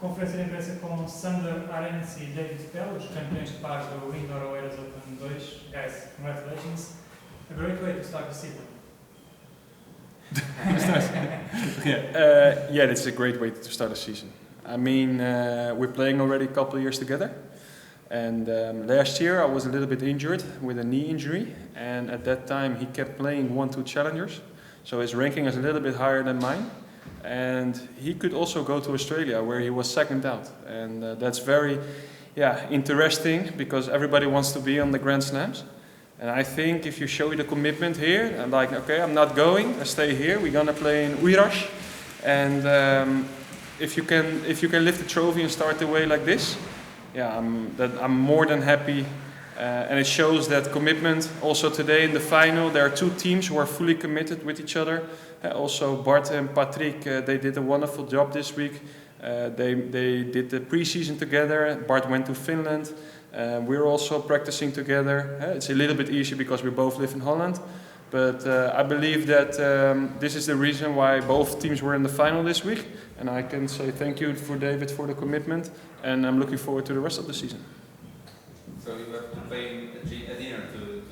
conferência de imprensa com Sander, Arends e David Pell, os campeões de pares do Indoor Oeiras Open 2. Guys, congratulations. A great way to start the season. Yeah, it's a great way to start a season. I mean, we're playing already a couple of years together. And last year I was a little bit injured with a knee injury. And at that time he kept playing 1-2 challengers. So his ranking is a little bit higher than mine. And he could also go to Australia where he was second out. And that's very interesting because everybody wants to be on the Grand Slams. And I think if you show the commitment here, and like, okay, I'm not going, I stay here, we're gonna play in Oeiras. And if you can lift the trophy and start the way like this, I'm more than happy. And it shows that commitment. Also today in the final, there are two teams who are fully committed with each other. Also Bart and Patrick, they did a wonderful job this week. They did the pre-season together. Bart went to Finland. We're also practicing together. It's a little bit easier because we both live in Holland. But I believe that this is the reason why both teams were in the final this week. And I can say thank you for David for the commitment. And I'm looking forward to the rest of the season. So you have to pay a dinner to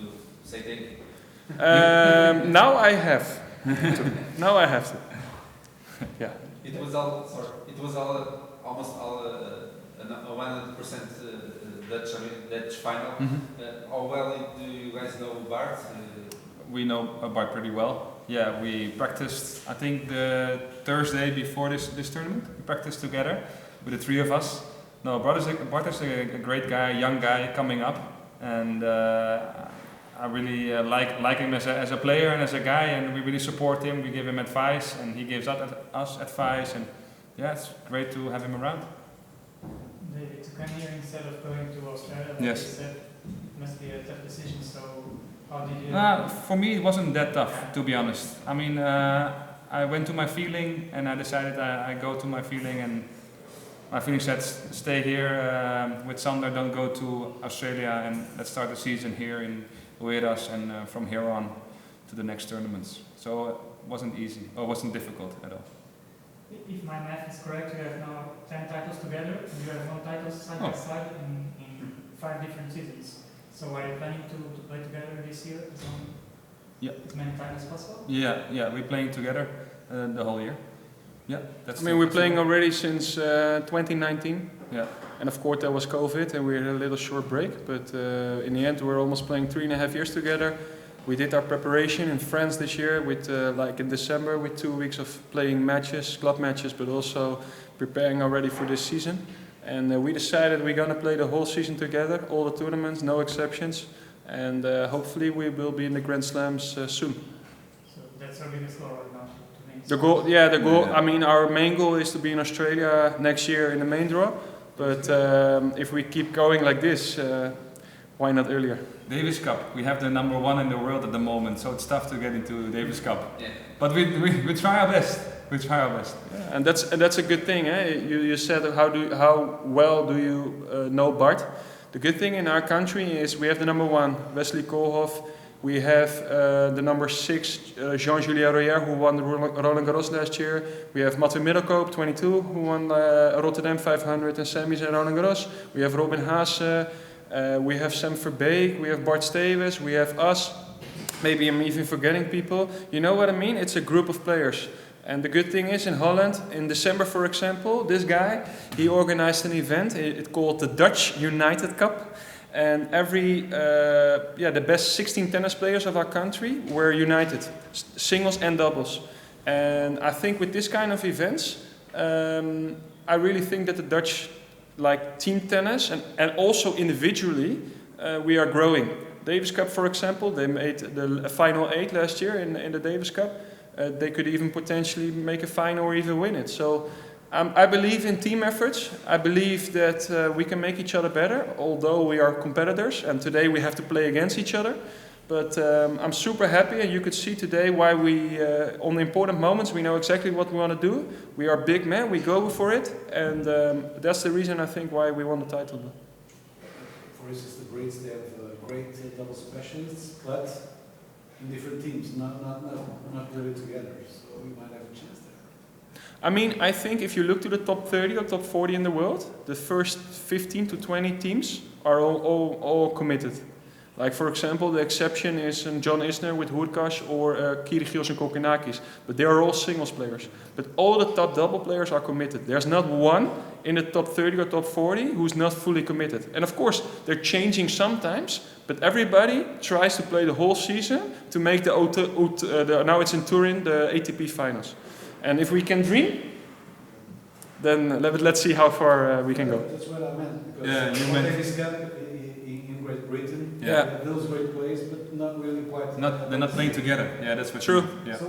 say thank you? Now I have. Now I have to. Yeah. It was almost all 100% Dutch final. Mm-hmm. How well do you guys know Bart? We know Bart pretty well. Yeah, we practiced, I think, the Thursday before this tournament. We practiced together with the three of us. No, Bart is a great guy, young guy coming up, and I really like him as a player and as a guy, and we really support him. We give him advice, and he gives us advice, and yeah, it's great to have him around. David, to come here instead of going to Australia, like yes. you said, must be a tough decision. So how did you? For me, it wasn't that tough, to be honest. I mean, I went to my feeling, and I decided I go to my feeling, and my feeling said stay here with Sander, don't go to Australia, and let's start the season here in Oeiras, and from here on to the next tournaments. So it wasn't easy, or it wasn't difficult at all. If my math is correct, you have now 10 titles together, and you have one title side by side in 5 different seasons. So are you planning to play together this year as many times as possible? Yeah, we're playing together the whole year. Yeah, we're playing already since 2019. Yeah. And of course there was COVID and we had a little short break, but in the end we're almost playing 3.5 years together. We did our preparation in France this year with like in December with 2 weeks of playing matches, club matches, but also preparing already for this season. And we decided we're gonna play the whole season together, all the tournaments, no exceptions. And hopefully we will be in the Grand Slams soon. So that's our biggest goal right now. The goal. Yeah. I mean, our main goal is to be in Australia next year in the main draw. But if we keep going like this, why not earlier? Davis Cup. We have the number 1 in the world at the moment, so it's tough to get into Davis Cup. Yeah. But we try our best. We try our best. Yeah, and that's a good thing. You said how well do you know Bart? The good thing in our country is we have the number 1, Wesley Koolhof. We have the number 6, Jean-Julien Royer, who won the Roland Garros last year. We have Mathieu Middelkoop, 22, who won Rotterdam 500 and semis at Roland Garros. We have Robin Haase. We have Sam Verbeek. We have Bart Stevens. We have us. Maybe I'm even forgetting people. You know what I mean? It's a group of players. And the good thing is in Holland, in December, for example, this guy, he organized an event. It's called the Dutch United Cup. And the best 16 tennis players of our country were united, singles and doubles. And I think with this kind of events, I really think that the Dutch like team tennis and also individually, we are growing. Davis Cup, for example, they made the final 8 last year in the Davis Cup. They could even potentially make a final or even win it. So I believe in team efforts. I believe that we can make each other better, although we are competitors and today we have to play against each other. But I'm super happy, and you could see today why we, on the important moments, we know exactly what we want to do. We are big men, we go for it, and that's the reason I think why we won the title. For instance, the Brits, they have great double specialists, but in different teams, not doing it together. So we might have a chance there. I mean, I think if you look to the top 30 or top 40 in the world, the first 15 to 20 teams are all committed. Like for example, the exception is John Isner with Hurkacz or Kyrgios and Kokkinakis, but they are all singles players. But all the top double players are committed. There's not one in the top 30 or top 40 who's not fully committed. And of course, they're changing sometimes, but everybody tries to play the whole season to make now it's in Turin, the ATP finals. And if we can dream, then let's see how far we can go. That's what I meant. Because Yeah, you meant- Davis Cup in Great Britain, Yeah. those great players, but not really quite. They're not playing together. Yeah, that's what. True. You mean. Yeah. So,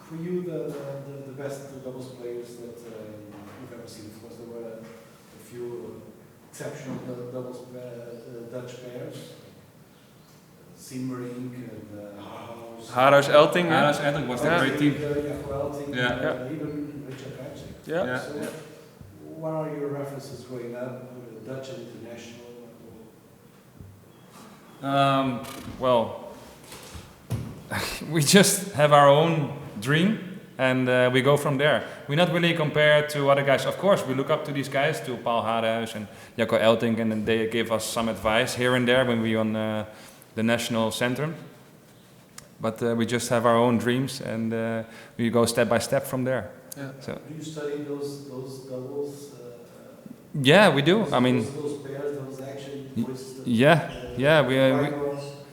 for you, the best doubles players that you've ever seen, of course, there were a few exceptional doubles Dutch pairs, Siemering and Haarhuis. Haarhuis Elting, Arends Elting was a great team. Elting, Yeah. even Richard Krajcik. yeah. Yeah. So, what are your references growing up, Dutch and international? Well, we just have our own dream and we go from there. We're not really compared to other guys. Of course, we look up to these guys, to Paul Haarhuis and Jacco Elting, and then they give us some advice here and there when we're on the national centrum. But we just have our own dreams and we go step by step from there. Yeah. So, Do you study those doubles? yeah, we do. I mean, those pairs, those action. yeah, we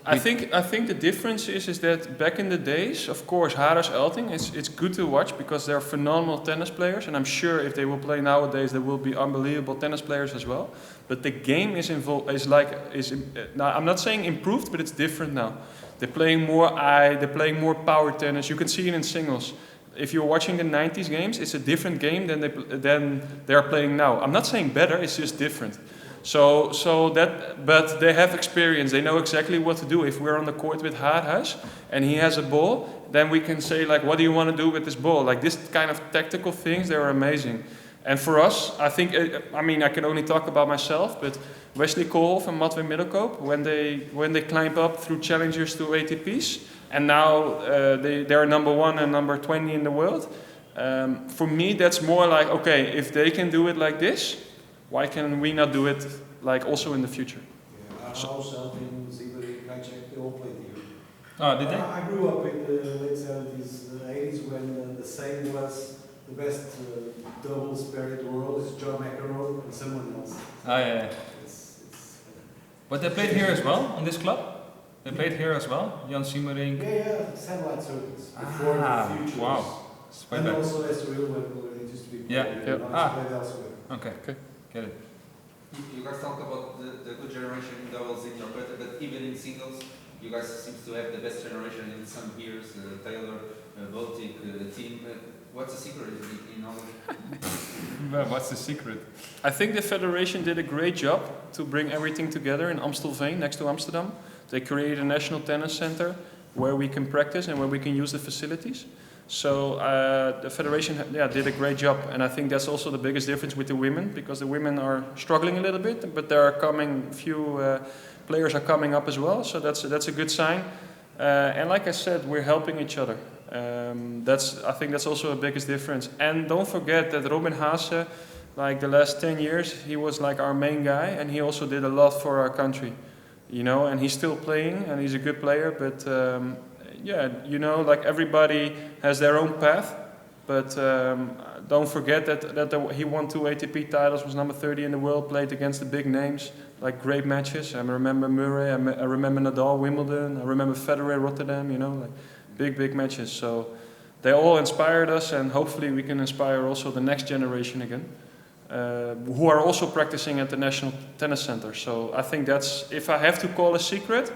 I think the difference is that back in the days, of course, Haarhuis Elting, it's good to watch because they're phenomenal tennis players, and I'm sure if they will play nowadays, there will be unbelievable tennis players as well. But the game now I'm not saying improved, but it's different now. They're playing more they're playing more power tennis. You can see it in singles. If you're watching the 90s games, it's a different game than they are playing now. I'm not saying better, it's just different. But they have experience. They know exactly what to do. If we're on the court with Haarhuis and he has a ball, then we can say like, what do you want to do with this ball? Like this kind of tactical things, they are amazing. And for us, I think, I mean, I can only talk about myself, but Wesley Koolhof and Matwee Middelkoop, when they climb up through challengers to ATPs, and now they are number 1 and number 20 in the world. For me, that's more like, okay, if they can do it like this, why can we not do it like also in the future? Yeah, Haarhuis, Elting, Siemering, Krajcik, they all played here. Oh, did they? I grew up in the late 70s, 80s when the saying was the best doubles pair in the world is John McEnroe and someone else. Oh, yeah. But they played here as well, on this club? They played here as well? Jan Siemering? Yeah, satellite circuits before the future. Wow. It's way And back. also as the real one where it used to be played. Yeah, yeah. Now it's played elsewhere. Okay, get it. You guys talk about the good generation in doubles in your quarter, but even in singles, you guys seem to have the best generation in some years. Taylor, Baltic, team. What's the secret in all of it? Well, what's the secret? I think the federation did a great job to bring everything together in Amstelveen, next to Amsterdam. They created a national tennis center where we can practice and where we can use the facilities. So the federation did a great job, and I think that's also the biggest difference with the women, because the women are struggling a little bit, but there are few players are coming up as well, so that's a good sign. And like I said, we're helping each other. I think that's also a biggest difference. And don't forget that Robin Haase, like the last 10 years, he was like our main guy, and he also did a lot for our country, you know. And he's still playing, and he's a good player. But like everybody has their own path. But don't forget that he won 2 ATP titles, was number 30 in the world, played against the big names, like great matches. I remember Murray, I remember Nadal, Wimbledon, I remember Federer, Rotterdam, you know, like big matches. So they all inspired us, and hopefully we can inspire also the next generation again, who are also practicing at the National Tennis Center. So I think that's, if I have to call a secret,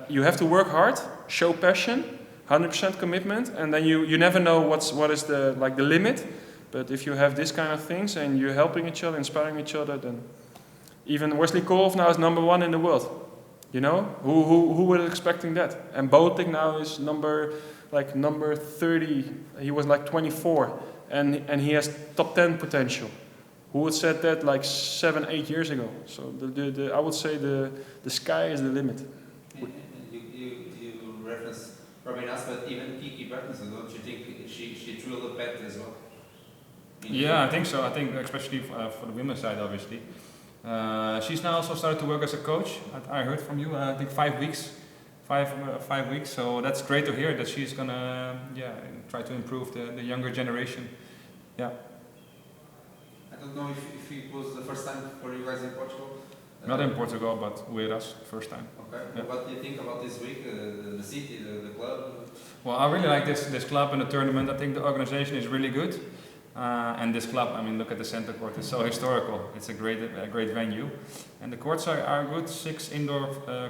you have to work hard, show passion, 100% commitment, and then you never know what is the limit. But if you have this kind of things and you're helping each other, inspiring each other, then even Wesley Koolhof now is number 1 in the world. You know, who was expecting that? And Baltic now is number 30. He was like 24, and he has top 10 potential. Who would said that like 7-8 years ago? So I would say the sky is the limit. You reference Robin Haase, but even Kiki Bertens, don't you think she threw the pet as well. Yeah, I think so. I think especially for the women's side, obviously. She's now also started to work as a coach. I heard from you. I think 5 weeks, 5 weeks. So that's great to hear that she's gonna try to improve the younger generation. Yeah. I don't know if it was the first time for you guys in Portugal. Not in Portugal, but Oeiras, first time. Okay. Yeah. What do you think about this week? The city, the club. Well, I really like this club and the tournament. I think the organization is really good. And this club, I mean, look at the center court. It's so historical. It's a great venue, and the courts are good. 6 indoor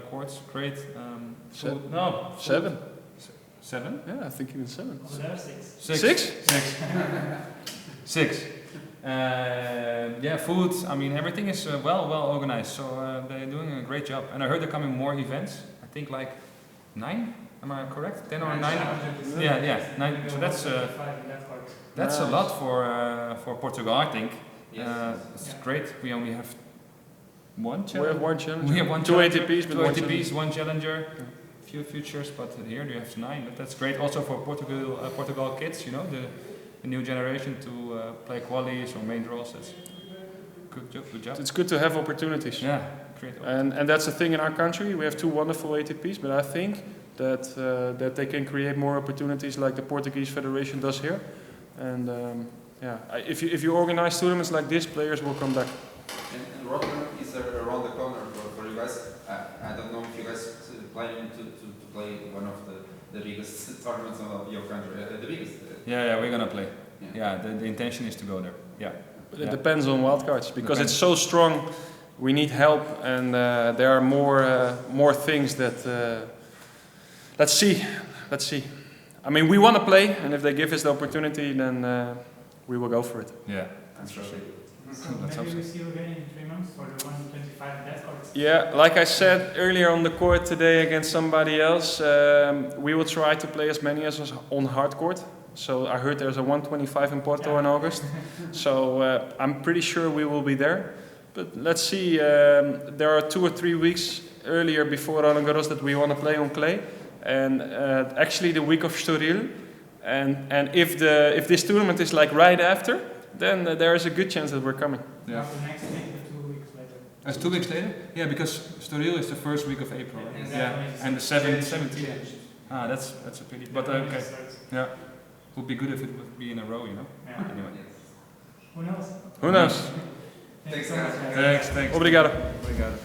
courts. Great. Food. No. 7. 7? Yeah, I think even 7. Over there, 6. 6. 6. Yeah, food. I mean, everything is well organized. So they're doing a great job. And I heard they're coming more events. I think like 9. Am I correct? 10 or 9? Yeah. 9. So that's a lot for Portugal, I think. Yes. It's great. We only have one We challenger. have one challenge. We have one 2 challenger, ATPs, but 2 one ATPs, one challenger, few futures, but here you have 9. That's great also for Portugal kids, you know, the new generation to play qualies or main draws. That's good job. It's good to have opportunities. Yeah, great. And that's the thing in our country. We have 2 wonderful ATPs, but I think that they can create more opportunities like the Portuguese Federation does here. And if you organize tournaments like this, players will come back. And Rotterdam is around the corner for you guys. I don't know if you guys planning to play one of the biggest tournaments of your country. The biggest. Yeah, we're gonna play. Yeah, the intention is to go there. Yeah. But it depends on wildcards because it's so strong. We need help, and there are more things that. Let's see. I mean, we want to play, and if they give us the opportunity, then we will go for it. Yeah, That's right. So maybe we see you again in 3 months for the 125 death cards. Yeah, like I said earlier on the court today against somebody else, we will try to play as many as on hard court. So I heard there's a 125 in Porto in August. So I'm pretty sure we will be there. But let's see, there are 2 or 3 weeks earlier before Roland Garros that we want to play on clay. And actually the week of Estoril. And if this tournament is like right after, then there is a good chance that we're coming. Yeah. Not the next week, but 2 weeks later. That's 2 weeks later? Yeah, because Estoril is the first week of April. Right? And Yeah, and the 17th. Ah, that's a pity. But okay. Yeah, it would be good if it would be in a row, you know. Yeah. Anyway. Who knows? Who knows? Thanks so much, guys. Thanks. Obrigado. Obrigado.